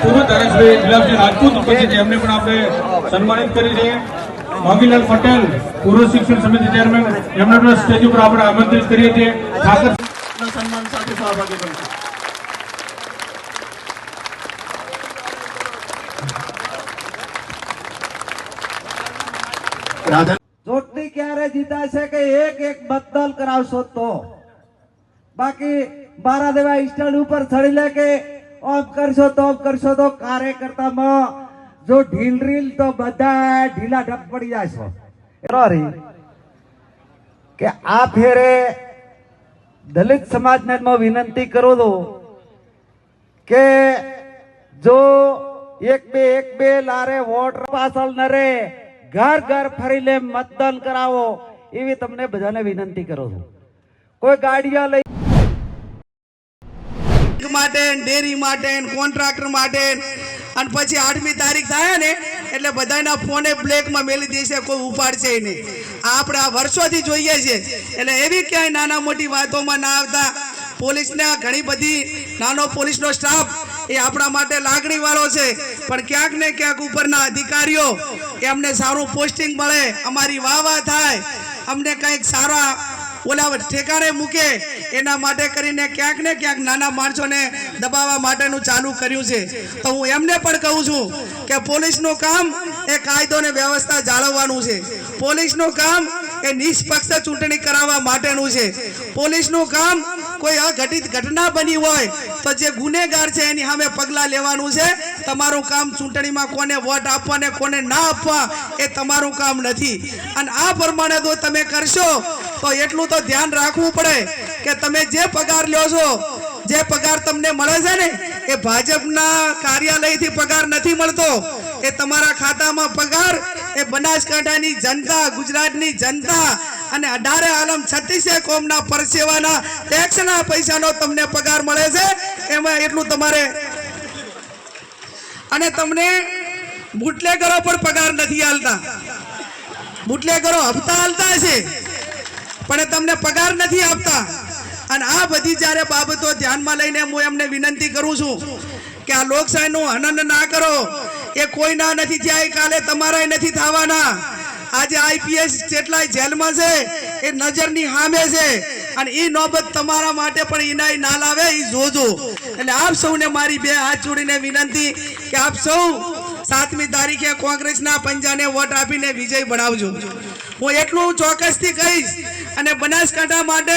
પૂર્વ ધારાસભ્ય ગુલાબજી રાજપૂત ઉપસ્થિત છે, એમને પણ આપણે સન્માનિત કરી છે. મોગીલાલ પટેલ પૂર્વ શિક્ષણ સમિતિ ચેરમેન, એમને પણ સ્ટેજ ઉપર આપણે આમંત્રિત કરીએ છીએ. સન્માન સાથે સહભાગી બનશે. ચૂંટણી ક્યારે જીતાશે કે એક બદલ કરાવશો તો, બાકી બારા દેવા સ્ટેન્ડ ઉપર ચડી લે કે ઓમ કરશો તો કાર્યકર્તામાં જો ઢીલ રીલ તો બધા ઢીલા ઢપ પડી જશો. કે આ ફેરે દલિત સમાજને વિનંતી કરું છું કે જો એક બે લારે વોટ પાછળ ન રે, ઘર ઘર ફરી લે મતદાન કરાવો એવી તમને બધાને વિનંતી કરું છું. કોઈ ગાડીઓ લઈ માટે, ડેરી માટે, કોન્ટ્રાક્ટર માટે, અને પછી 8મી તારીખ થાય ને એટલે બધાના ફોને બ્લેકમાં મેલી દેશે, કોઈ ઉપાડશે નહીં. આપણે આ વર્ષોથી જોઈએ છે. એટલે એવી ક્યાંય નાના મોટી વાતોમાં ના આવતા. પોલીસને ઘણી બધી નાનો પોલીસનો સ્ટાફ એ આપણા માટે લાગણી વાળો છે, પણ ક્યાંક ને ક્યાંક ઉપરના અધિકારીઓ એમને સારું પોસ્ટિંગ મળે, અમારી વાહ થાય, અમને કંઈક સારા ઓલા ઠેકાણે મૂકે, એના માટે કરીને ક્યાંક ને ક્યાંક નાના માણસોને દબાવવા માટેનું ચાલુ કર્યું છે. તો હું એમને પણ કહું છું કે પોલીસનું કામ એ કાયદો ને વ્યવસ્થા જાળવવાનું છે. પોલીસનું કામ એ નિષ્પક્ષ ચૂંટણી કરાવવા માટેનું છે. પોલીસનું કામ કોઈ અઘટિત ઘટના બની હોય તો જે ગુનેગાર છે એની સામે પગલાં લેવાનું છે. તમારું કામ ચૂંટણીમાં કોને વોટ આપવા ને કોને ના આપવા એ તમારું કામ નથી. અને આ પ્રમાણે જો તમે કરશો તો એટલું તો ધ્યાન રાખવું પડે કે તમે જે પગાર લ્યો છો, જે પગાર તમને મળે છે ને એ ભાજપના કાર્યાલયથી પગાર નથી મળતો. એ તમારા ખાતામાં પગાર એ બનાસકાંઠાની જનતા, ગુજરાતની જનતા અને 18 આલમ 36 કોમના પરસેવાના ટેક્સના પૈસાનો તમને પગાર મળે છે. એમાં એટલું તમારે, અને તમને બુટલેગરો પણ પગાર નથી આલતા. બુટલેગરો હપ્તા આલતા છે પણ તમને પગાર નથી આપતા. અને આ બધી જ્યારે બાબતો ધ્યાનમાં લઈને હું એમને વિનંતી કરું છું કે આ લોકશાહીનું હનન ના કરો. એ કોઈના નથી થયા, કાલે તમારા નથી થવાના. આજે આઈપીએસ જેટલા જેલમાં છે એ નજરની સામે છે, અને એ નોબત તમારા માટે પણ ઇનાય ના લાવે એ જોજો. એટલે આપ સૌને મારી બે હાથ જોડીને વિનંતી કે આપ સૌ 7મી તારીખે કોંગ્રેસના પંજાને વોટ આપીને વિજય બનાવજો. હું એટલું ચોક્કસથી કહીશ. અને બનાસકાંઠા માટે